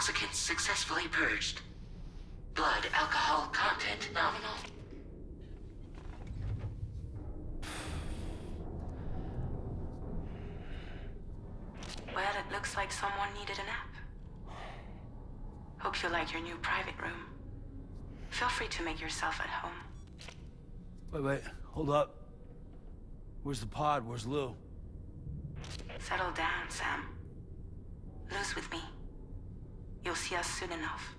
Toxicants successfully purged. Blood alcohol content nominal. Well, it looks like someone needed a nap. Hope you like your new private room. Feel free to make yourself at home. Wait, hold up. Where's the pod? Where's Lou? Settle down, Sam. Lou's with me. You'll see us soon enough.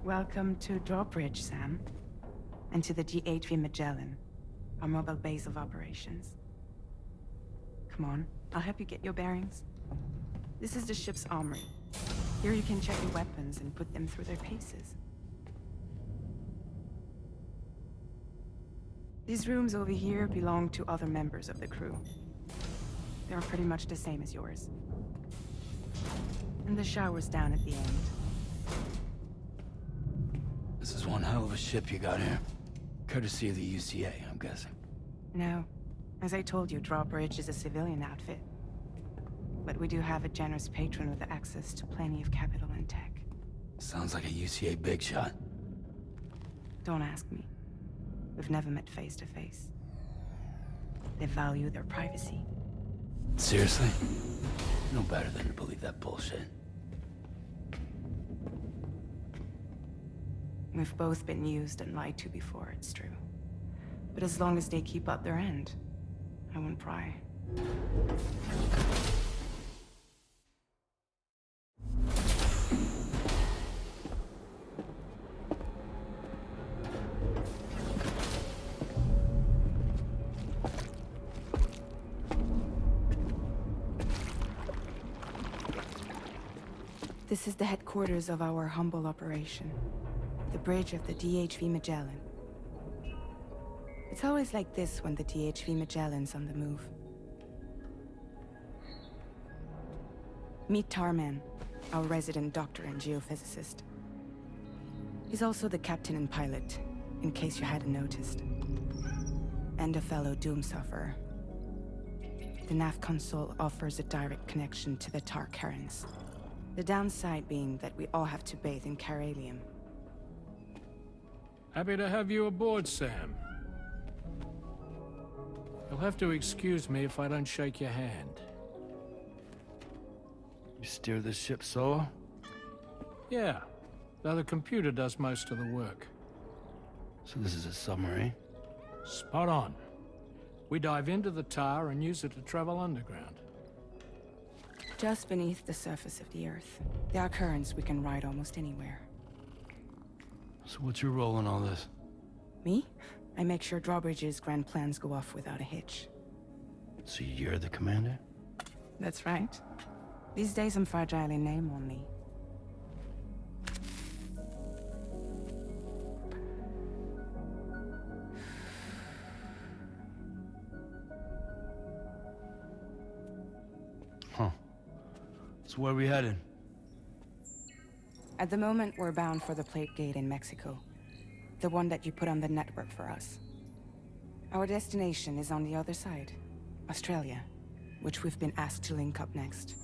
Welcome to Drawbridge, Sam. And to the GHV Magellan, our mobile base of operations. Come on, I'll help you get your bearings. This is the ship's armory. Here you can check your weapons and put them through their paces. These rooms over here belong to other members of the crew. They're pretty much the same as yours. And the shower's down at the end. This is one hell of a ship you got here. Courtesy of the UCA, I'm guessing. No. As I told you, Drawbridge is a civilian outfit. But we do have a generous patron with access to plenty of capital and tech. Sounds like a UCA big shot. Don't ask me. We've never met face to face. They value their privacy. Seriously? No better than to believe that bullshit. We've both been used and lied to before, it's true. But as long as they keep up their end, I won't pry. This is the headquarters of our humble operation. The bridge of the DHV Magellan. It's always like this when the DHV Magellan's on the move. Meet Tarman, our resident doctor and geophysicist. He's also the captain and pilot, in case you hadn't noticed. And a fellow doom sufferer. The nav console offers a direct connection to the Tar currents. The downside being that we all have to bathe in caralium. Happy to have you aboard, Sam. You'll have to excuse me if I don't shake your hand. You steer this ship solo? Yeah, though the computer does most of the work. So this is a submarine? Spot on. We dive into the tower and use it to travel underground. Just beneath the surface of the Earth. There are currents we can ride almost anywhere. So what's your role in all this? Me? I make sure Drawbridge's grand plans go off without a hitch. So you're the commander? That's right. These days I'm fragile in name only. Huh. So where are we headed? At the moment, we're bound for the Plate Gate in Mexico. The one that you put on the network for us. Our destination is on the other side, Australia, which we've been asked to link up next.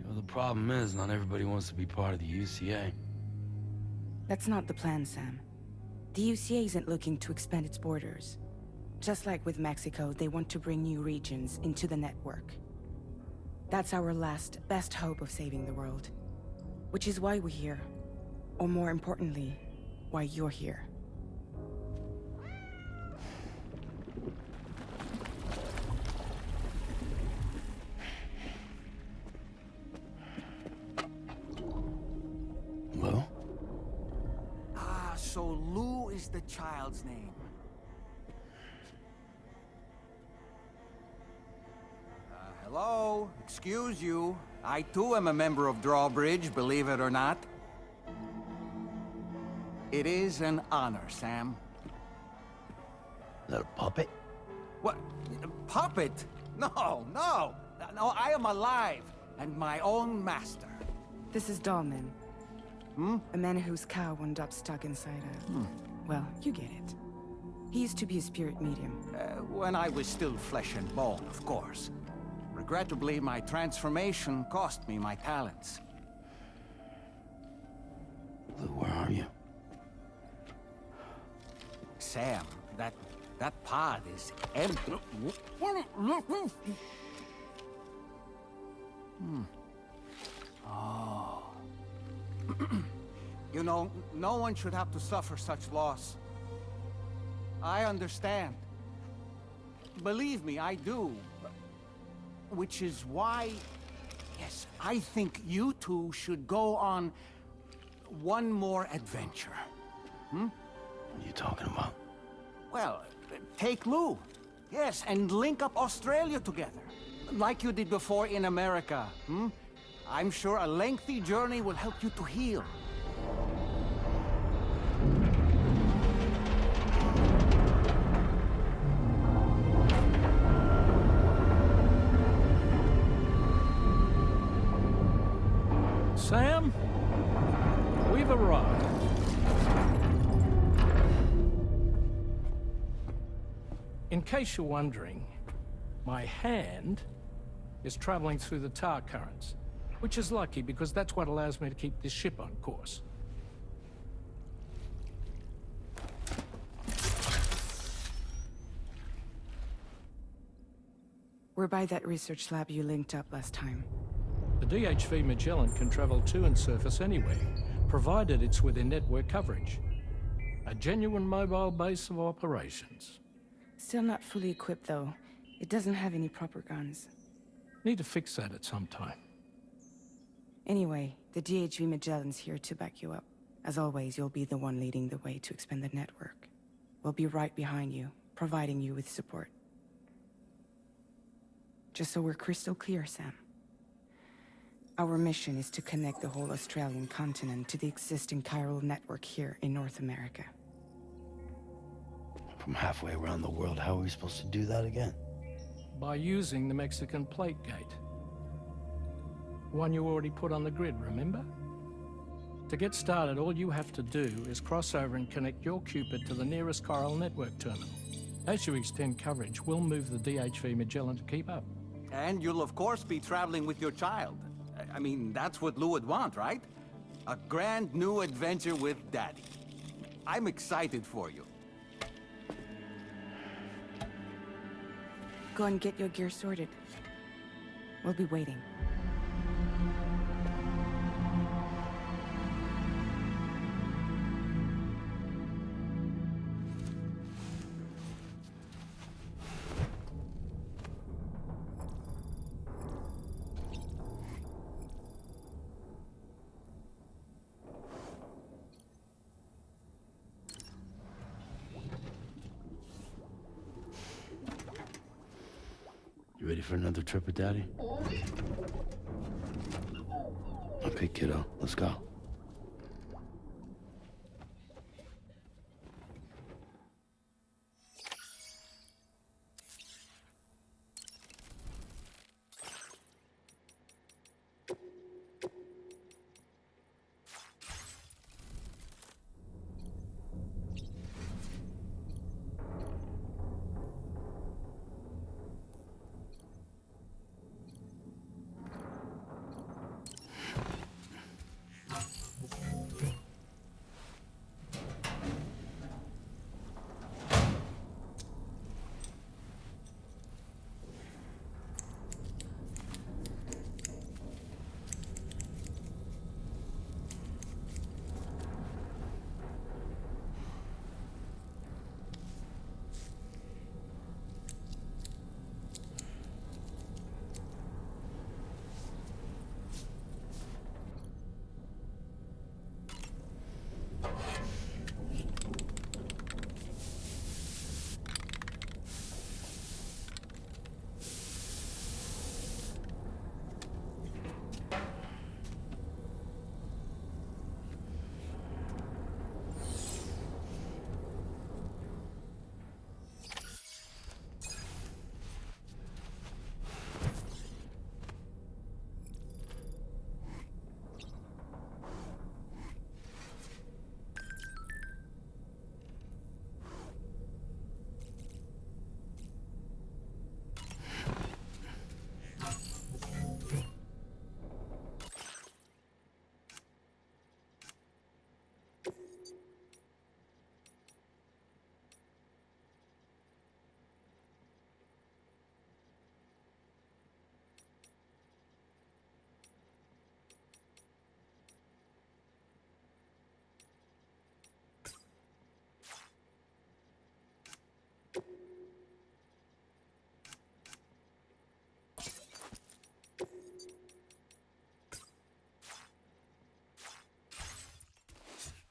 Well, the problem is, not everybody wants to be part of the UCA. That's not the plan, Sam. The UCA isn't looking to expand its borders. Just like with Mexico, they want to bring new regions into the network. That's our last, best hope of saving the world. Which is why we're here. Or more importantly, why you're here. Lou? Ah, so Lou is the child's name. Hello? Excuse you. I too am a member of Drawbridge, believe it or not. It is an honor, Sam. Is that a puppet? What? A puppet? No, no! No, I am alive, and my own master. This is Dolman. A man whose cow wound up stuck inside a... Well, you get it. He used to be a spirit medium. When I was still flesh and bone, of course. Regrettably, my transformation cost me my talents. Lou, where are you? Sam, that pod is empty. Oh. You know, no one should have to suffer such loss. I understand. Believe me, I do. Which is why, yes, I think you two should go on one more adventure. What are you talking about? Well, take Lou. Yes, and link up Australia together. Like you did before in America. I'm sure a lengthy journey will help you to heal. Sam, we've arrived. In case you're wondering, my hand is traveling through the tar currents, which is lucky because that's what allows me to keep this ship on course. We're by that research lab you linked up last time. The DHV Magellan can travel to and surface anywhere, provided it's within network coverage. A genuine mobile base of operations. Still not fully equipped, though. It doesn't have any proper guns. Need to fix that at some time. Anyway, the DHV Magellan's here to back you up. As always, you'll be the one leading the way to expand the network. We'll be right behind you, providing you with support. Just so we're crystal clear, Sam. Our mission is to connect the whole Australian continent to the existing chiral network here in North America. From halfway around the world, how are we supposed to do that again? By using the Mexican Plate Gate. One you already put on the grid, remember? To get started, all you have to do is cross over and connect your Cupid to the nearest chiral network terminal. As you extend coverage, we'll move the DHV Magellan to keep up. And you'll of course be traveling with your child. I mean, that's what Lou would want, right? A grand new adventure with Daddy. I'm excited for you. Go and get your gear sorted. We'll be waiting. for another trip with Daddy? Okay, kiddo, let's go.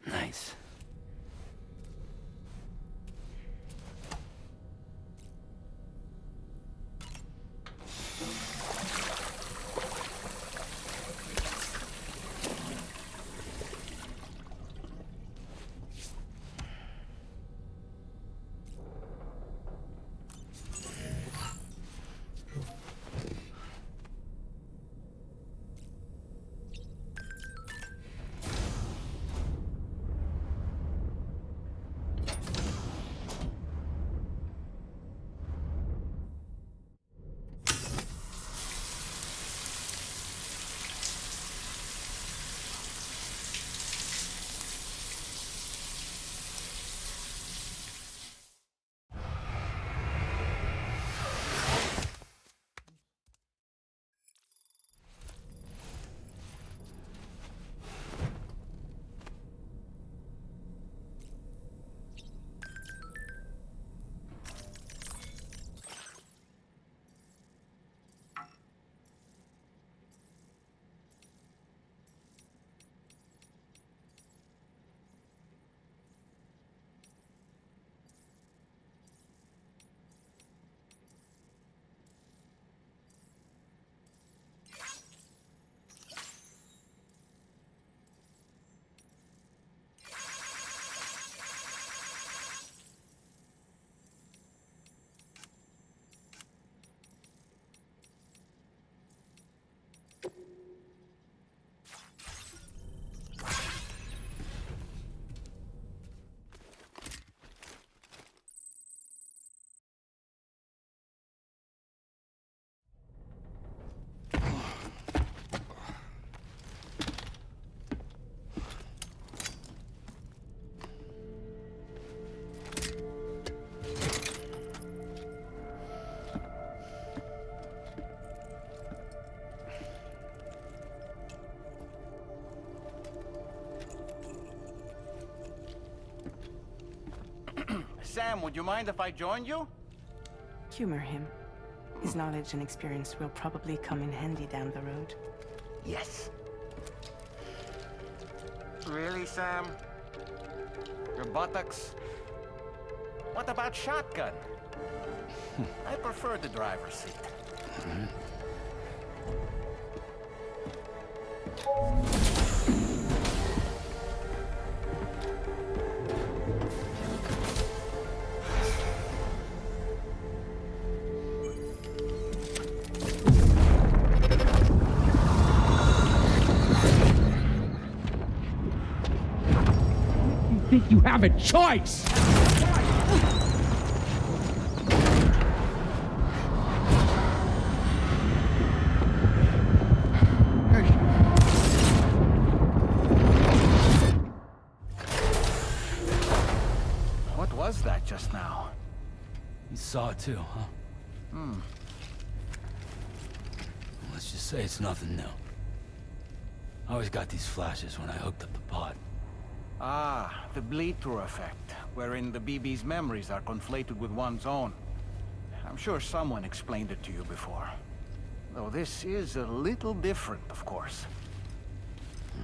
Nice. Sam, would you mind if I joined you? Humor him. His knowledge and experience will probably come in handy down the road. Yes. Really, Sam? Your buttocks? What about shotgun? I prefer the driver's seat. Think you have a choice? What was that just now? You saw it too, huh? Let's just say it's nothing new. I always got these flashes when I hooked up the pod. Ah, the bleed-through effect, wherein the BB's memories are conflated with one's own. I'm sure someone explained it to you before. Though this is a little different, of course.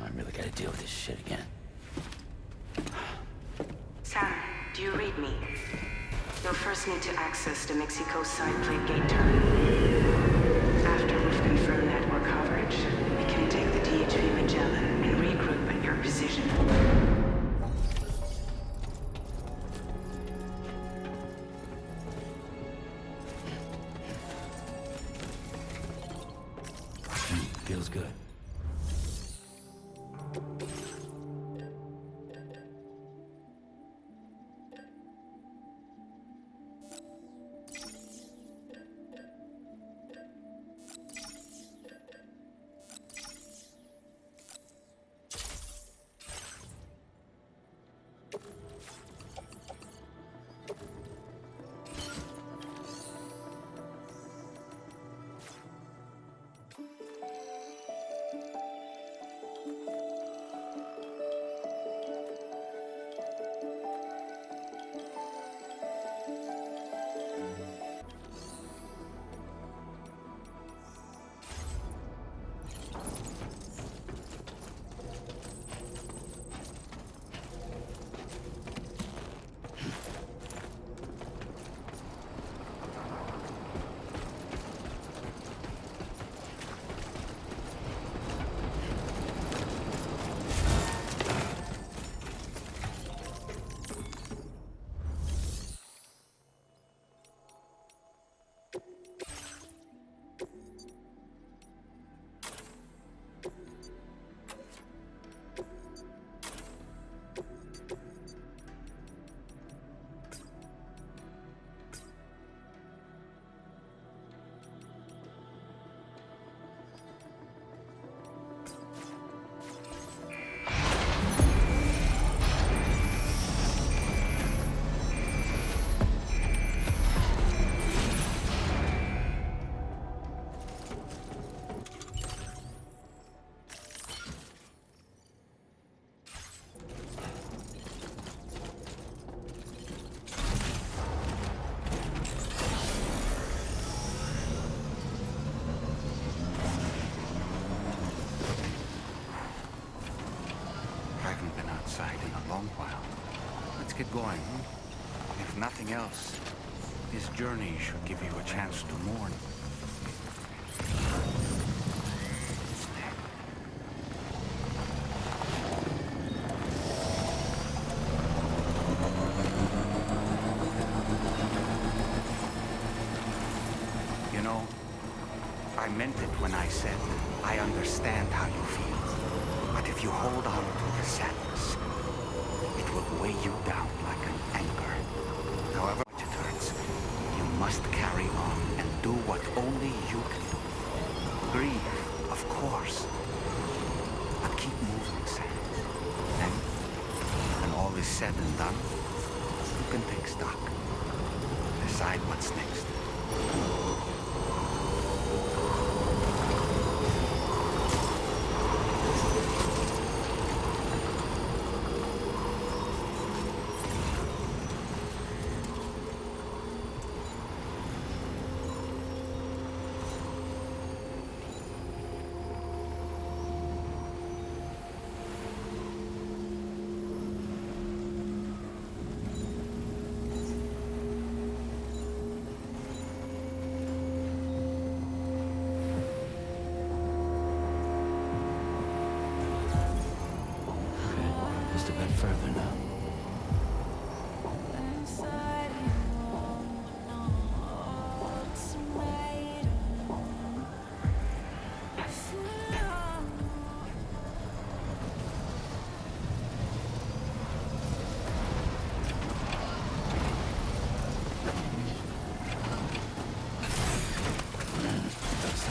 I really gotta deal with this shit again. Sam, do you read me? You'll first need to access the Mexico side plate gate terminal. After we've confirmed network coverage, we can take the DHV Magellan and regroup at your position. Feels good. Outside in a long while. Let's get going, huh? If nothing else, this journey should give you a chance to mourn. You know, I meant it when I said I understand how you feel. But if you hold on to the sadness, it will weigh you down like an anchor. However much it hurts, you must carry on and do what only you can do. Grieve, of course. But keep moving, Sam. Then, when all is said and done, you can take stock. Decide what's next. further now.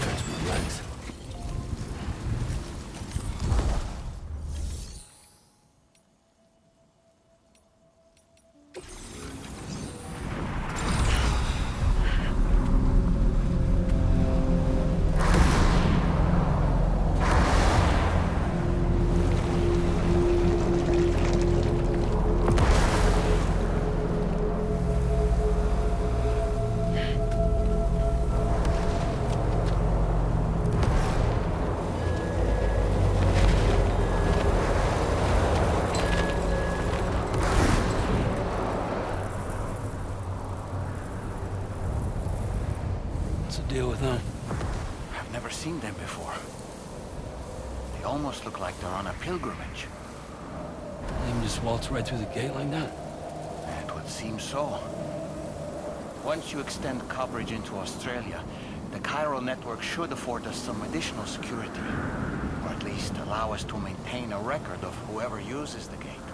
There's my legs. What's the deal with them? I've never seen them before. They almost look like they're on a pilgrimage. They can just waltz right through the gate like that? It would seem so. Once you extend coverage into Australia, the chiral network should afford us some additional security. Or at least allow us to maintain a record of whoever uses the gate.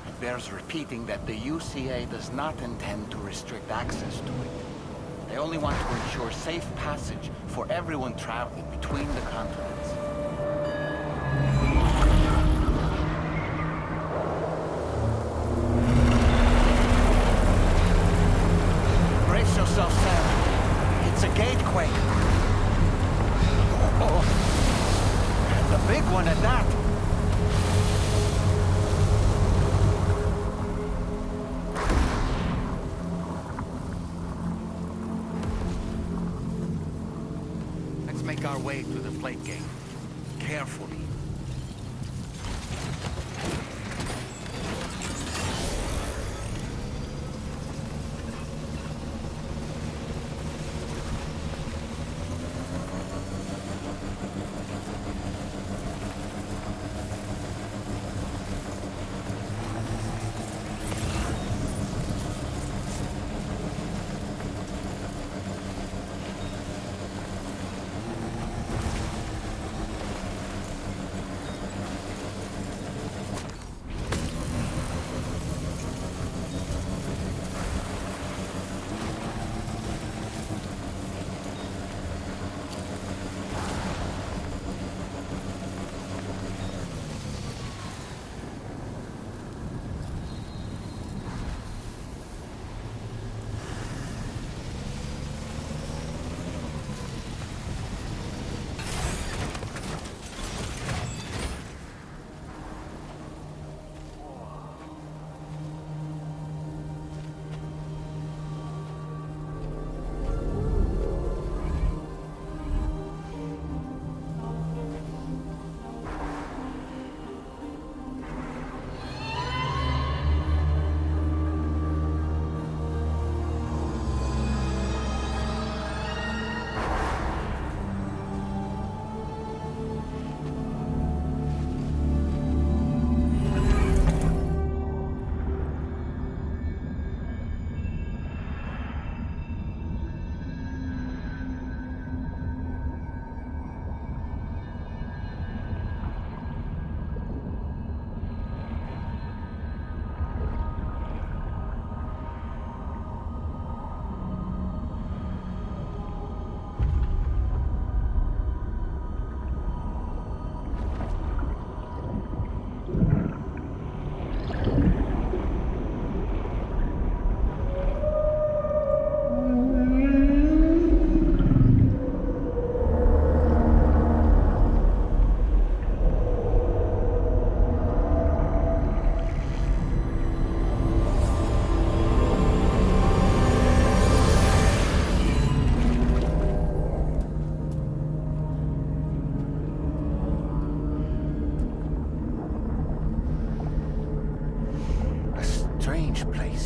It bears repeating that the UCA does not intend to restrict access to it. They only want to ensure safe passage for everyone traveling between the continents. Brace yourself, Sam. It's a gatequake. Oh, and a big one at that. Let's make our way to the plate gate. Carefully.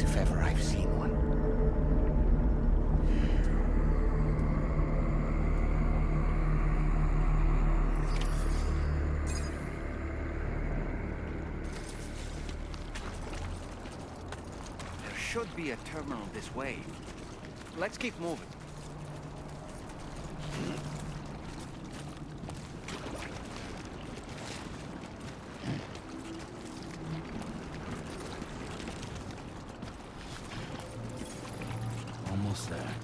If ever I've seen one. should be a terminal this way. Let's keep moving. Almost there.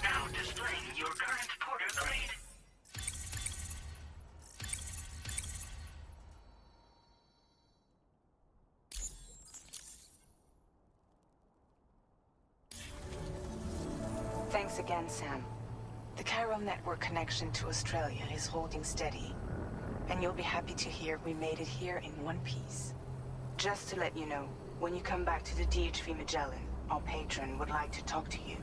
Now displaying your current porter grade. Thanks again, Sam. The chiral network connection to Australia is holding steady. And you'll be happy to hear we made it here in one piece. Just to let you know, when you come back to the DHV Magellan, our patron would like to talk to you.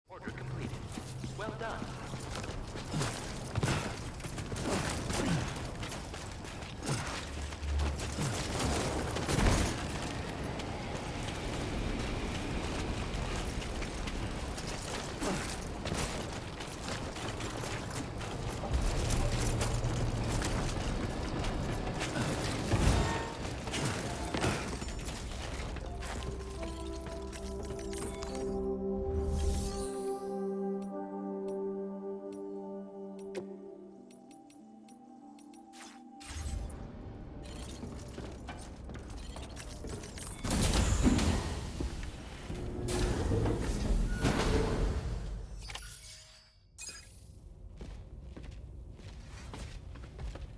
Order completed. Well done.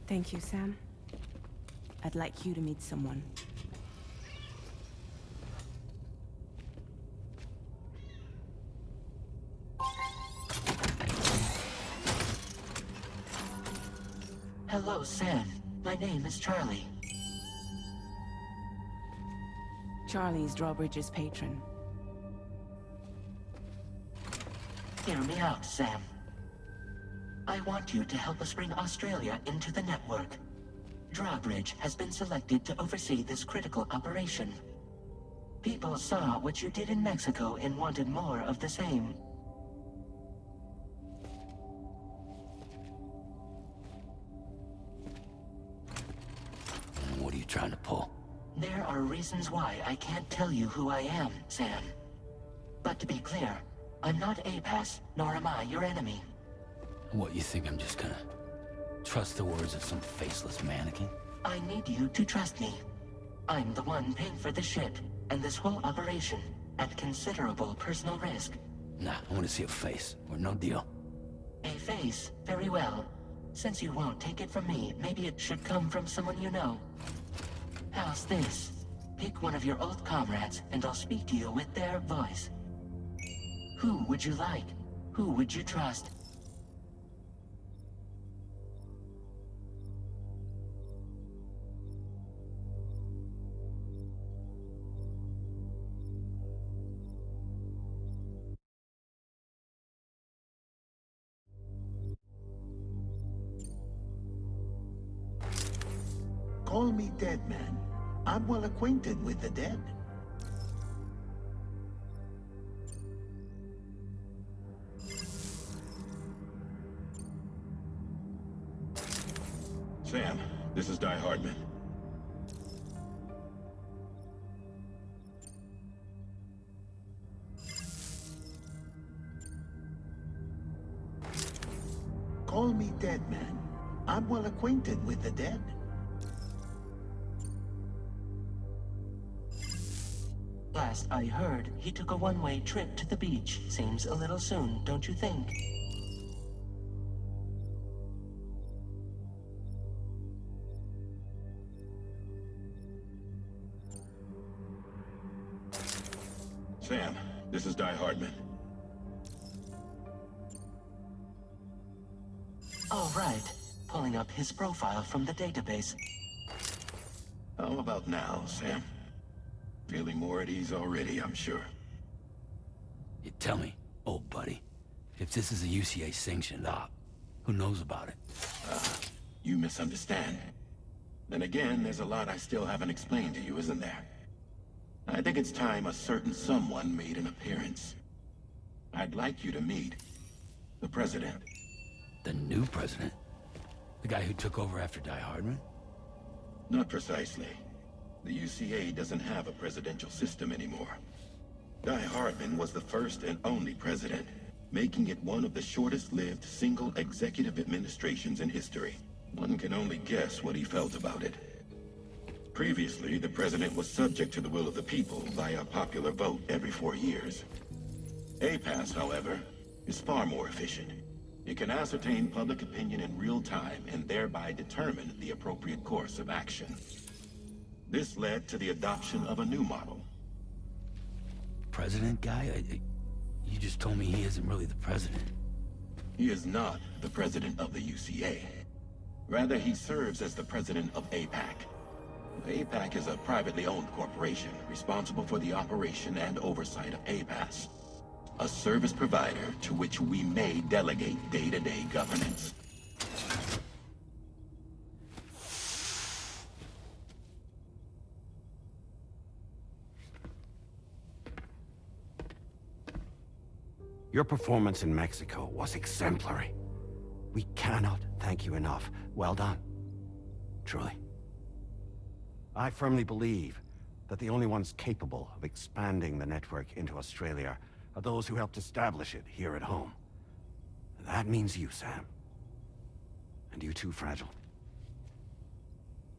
Thank you, Sam. I'd like you to meet someone. Hello, Sam. My name is Charlie. Charlie's Drawbridge's patron. Hear me out, Sam. I want you to help us bring Australia into the network. Drawbridge has been selected to oversee this critical operation. People saw what you did in Mexico and wanted more of the same. What are you trying to pull? There are reasons why I can't tell you who I am, Sam. But to be clear, I'm not APAS, nor am I your enemy. What, you think I'm just gonna trust the words of some faceless mannequin? I need you to trust me. I'm the one paying for the ship and this whole operation at considerable personal risk. Nah, I want to see a face, or no deal. A face, very well. Since you won't take it from me, maybe it should come from someone you know. How's this? Pick one of your old comrades, and I'll speak to you with their voice. Who would you like? Who would you trust? Call me dead, man. I'm well acquainted with the dead. Sam, this is Die Hardman. Call me dead, man. I'm well acquainted with the dead. Last I heard, he took a one-way trip to the beach. Seems a little soon, don't you think? Sam, this is Die Hardman. All right. Pulling up his profile from the database. How about now, Sam? Feeling more at ease already, I'm sure. You tell me, old buddy, if this is a UCA sanctioned op, who knows about it? You misunderstand. Then again, there's a lot I still haven't explained to you, isn't there? I think it's time a certain someone made an appearance. I'd like you to meet the President. The new president? The guy who took over after Die Hardman? Not precisely. The UCA doesn't have a presidential system anymore. Die Hardman was the first and only president, making it one of the shortest-lived single executive administrations in history. One can only guess what he felt about it. Previously, the president was subject to the will of the people via popular vote every 4 years. APAS, however, is far more efficient. It can ascertain public opinion in real time and thereby determine the appropriate course of action. This led to the adoption of a new model. President guy? You just told me he isn't really the president. He is not the president of the UCA. Rather, he serves as the president of APAC. APAC is a privately owned corporation responsible for the operation and oversight of APAS, a service provider to which we may delegate day-to-day governance. Your performance in Mexico was exemplary. We cannot thank you enough. Well done. Truly. I firmly believe that the only ones capable of expanding the network into Australia are those who helped establish it here at home. That means you, Sam. And you too, Fragile.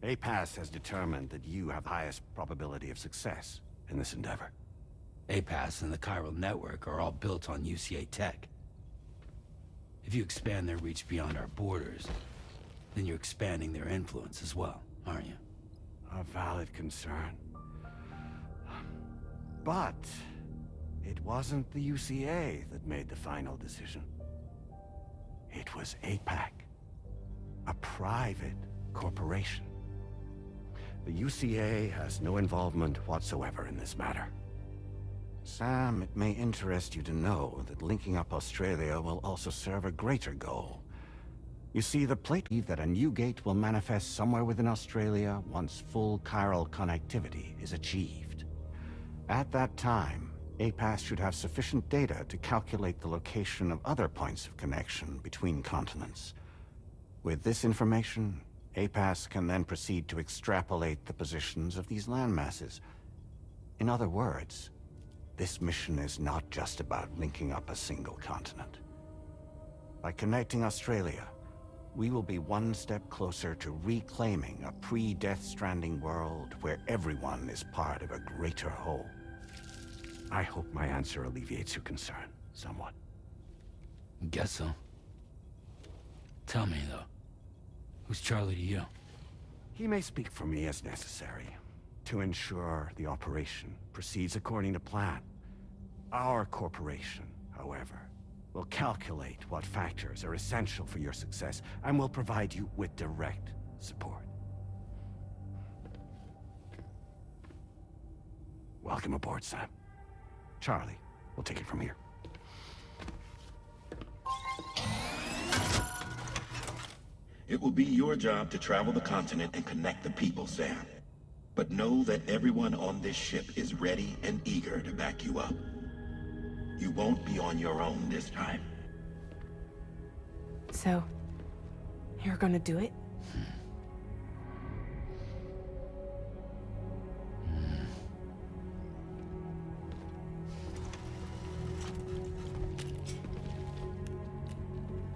APAS has determined that you have the highest probability of success in this endeavor. APAS and the chiral network are all built on UCA tech. If you expand their reach beyond our borders, then you're expanding their influence as well, aren't you? A valid concern. But it wasn't the UCA that made the final decision. It was APAC, a private corporation. The UCA has no involvement whatsoever in this matter. Sam, it may interest you to know that linking up Australia will also serve a greater goal. You see, the plate that a new gate will manifest somewhere within Australia once full chiral connectivity is achieved. At that time, APAS should have sufficient data to calculate the location of other points of connection between continents. With this information, APAS can then proceed to extrapolate the positions of these landmasses. In other words, this mission is not just about linking up a single continent. By connecting Australia, we will be one step closer to reclaiming a pre-Death Stranding world where everyone is part of a greater whole. I hope my answer alleviates your concern somewhat. Guess so. Tell me, though, who's Charlie to you? He may speak for me as necessary to ensure the operation proceeds according to plan. Our corporation, however, will calculate what factors are essential for your success and will provide you with direct support. Welcome aboard, Sam. Charlie, we'll take it from here. It will be your job to travel the continent and connect the people, Sam. But know that everyone on this ship is ready and eager to back you up. You won't be on your own this time. So, you're gonna do it?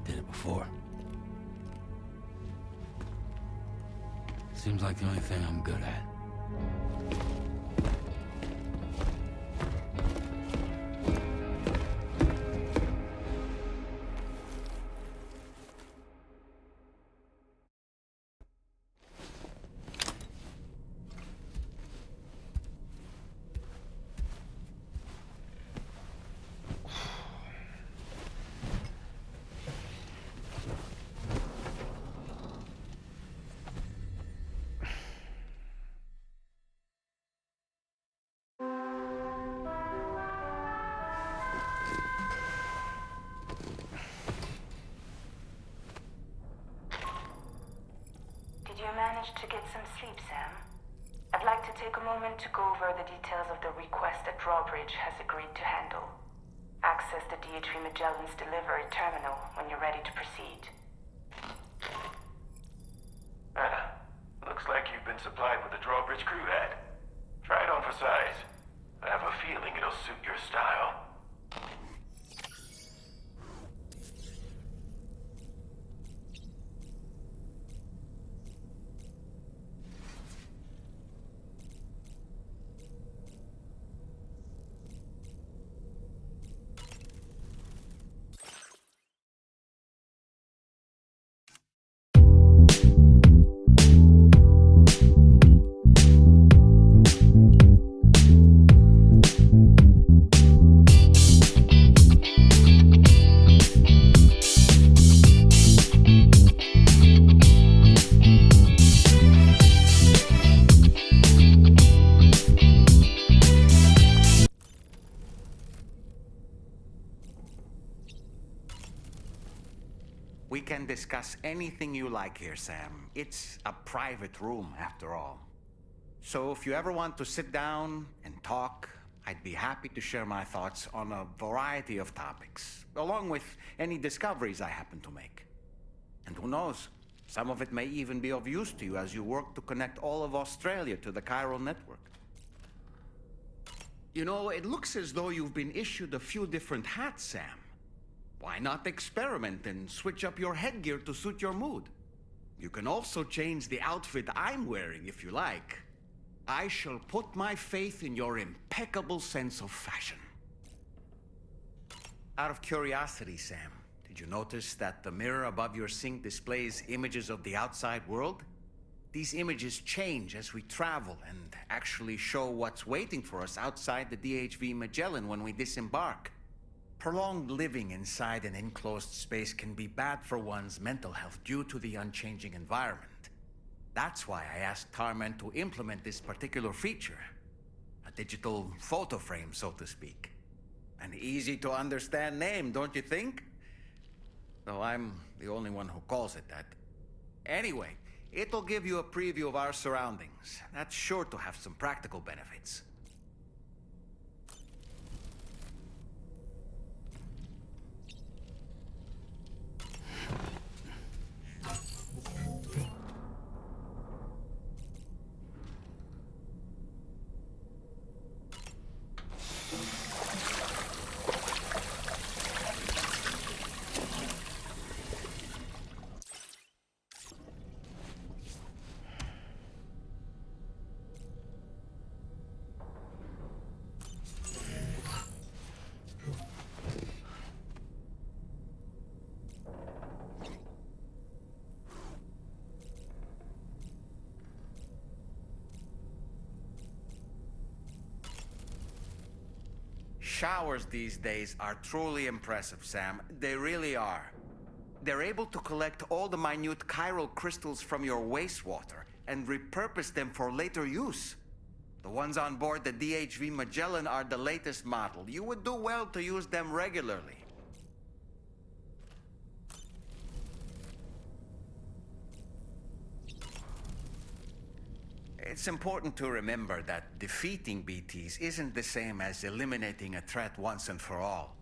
Did it before. Seems like the only thing I'm good at. Did you manage to get some sleep, Sam? I'd like to take a moment to go over the details of the request that Drawbridge has agreed to handle. Access the DHV Magellan's delivery terminal when you're ready to proceed. Looks like you've been supplied with the Drawbridge crew hat. Try it on for size. I have a feeling it'll suit your style. We can discuss anything you like here, Sam. It's a private room, after all. So if you ever want to sit down and talk, I'd be happy to share my thoughts on a variety of topics, along with any discoveries I happen to make. And who knows, some of it may even be of use to you as you work to connect all of Australia to the chiral network. You know, it looks as though you've been issued a few different hats, Sam. Why not experiment and switch up your headgear to suit your mood? You can also change the outfit I'm wearing if you like. I shall put my faith in your impeccable sense of fashion. Out of curiosity, Sam, did you notice that the mirror above your sink displays images of the outside world? These images change as we travel and actually show what's waiting for us outside the DHV Magellan when we disembark. Prolonged living inside an enclosed space can be bad for one's mental health due to the unchanging environment. That's why I asked Tarman to implement this particular feature. A digital photo frame, so to speak. An easy to understand name, don't you think? Though I'm the only one who calls it that. Anyway, it'll give you a preview of our surroundings. That's sure to have some practical benefits. Showers these days are truly impressive, Sam. They really are. They're able to collect all the minute chiral crystals from your wastewater and repurpose them for later use. The ones on board the DHV Magellan are the latest model. You would do well to use them regularly. It's important to remember that defeating BTs isn't the same as eliminating a threat once and for all.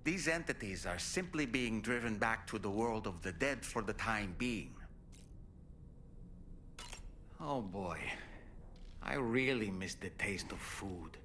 These entities are simply being driven back to the world of the dead for the time being. Oh boy, I really miss the taste of food.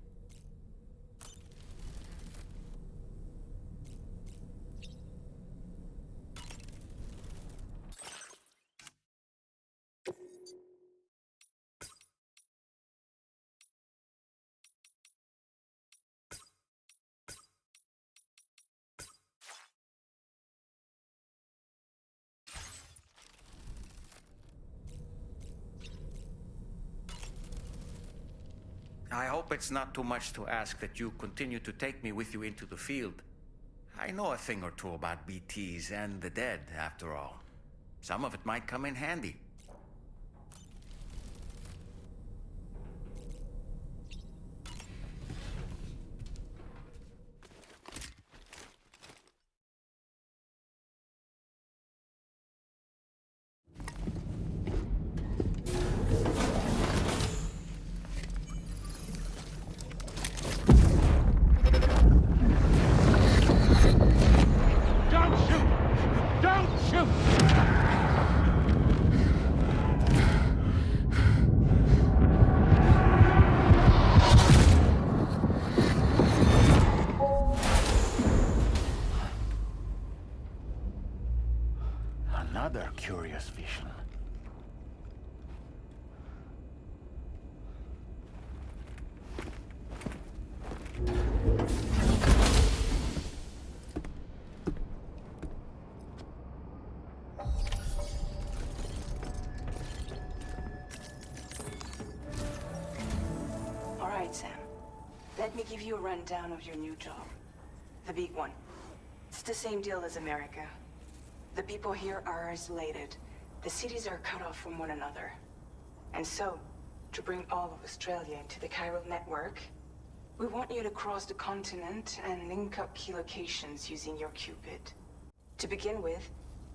I hope it's not too much to ask that you continue to take me with you into the field. I know a thing or two about BTs and the dead, after all. Some of it might come in handy. Don't shoot! Don't shoot! Another curious vision. All right, Sam. Let me give you a rundown of your new job. The big one. It's the same deal as America. The people here are isolated. The cities are cut off from one another. And so, to bring all of Australia into the chiral network, we want you to cross the continent and link up key locations using your Cupid. To begin with,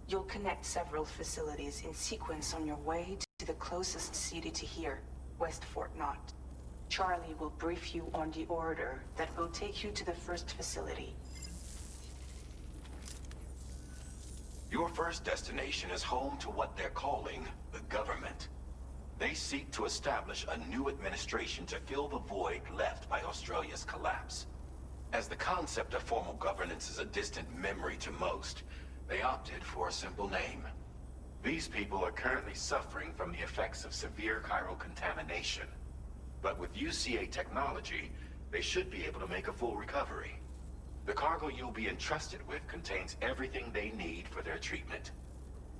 you'll connect several facilities in sequence on your way to the closest city to here, West Fort Knott. Charlie will brief you on the order that will take you to the first facility. Your first destination is home to what they're calling the government. They seek to establish a new administration to fill the void left by Australia's collapse. As the concept of formal governance is a distant memory to most, they opted for a simple name. These people are currently suffering from the effects of severe chiral contamination. But with UCA technology, they should be able to make a full recovery. The cargo you'll be entrusted with contains everything they need for their treatment.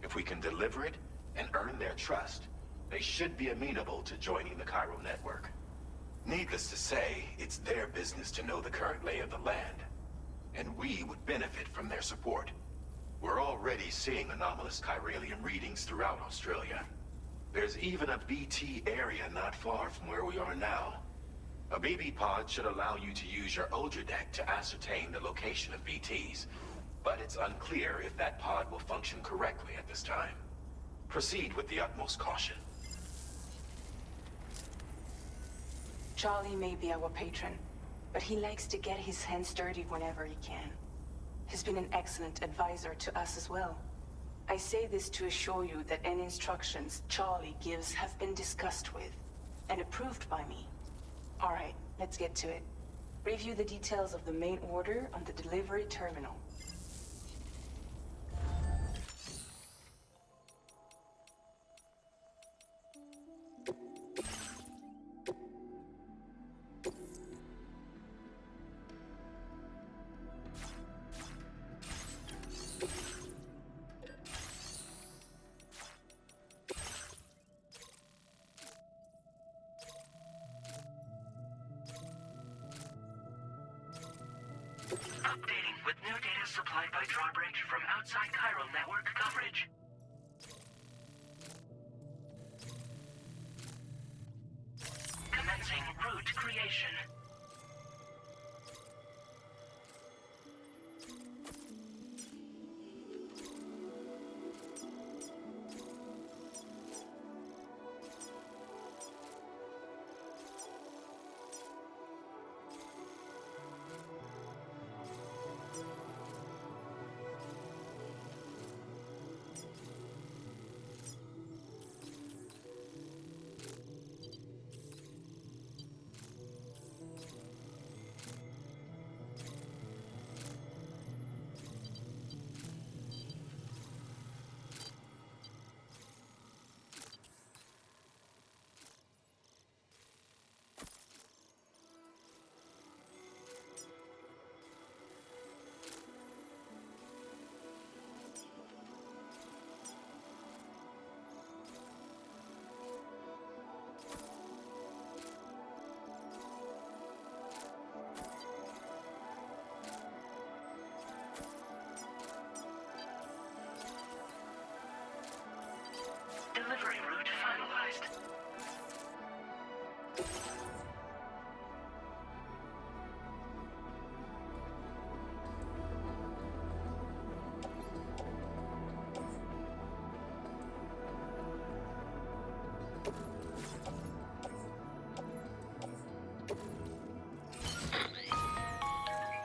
If we can deliver it and earn their trust, they should be amenable to joining the chiral network. Needless to say, it's their business to know the current lay of the land, and we would benefit from their support. We're already seeing anomalous chiralian readings throughout Australia. There's even a BT area not far from where we are now. A BB pod should allow you to use your Ultra deck to ascertain the location of BTs, but it's unclear if that pod will function correctly at this time. Proceed with the utmost caution. Charlie may be our patron, but he likes to get his hands dirty whenever he can. He's been an excellent advisor to us as well. I say this to assure you that any instructions Charlie gives have been discussed with and approved by me. All right, let's get to it. Review the details of the main order on the delivery terminal. Updating with new data supplied by drawbridge from outside chiral network coverage. Commencing route creation.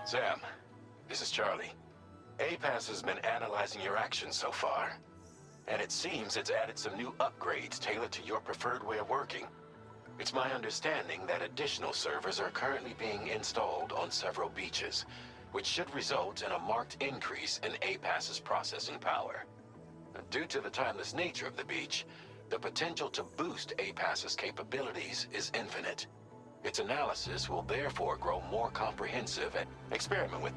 Sam, this is Charlie. APAS has been analyzing your actions so far, and it seems it's added some new upgrades tailored to your preferred way of working. It's my understanding that additional servers are currently being installed on several beaches, which should result in a marked increase in APAS's processing power. Due to the timeless nature of the beach, the potential to boost APAS's capabilities is infinite. Its analysis will therefore grow more comprehensive and experiment with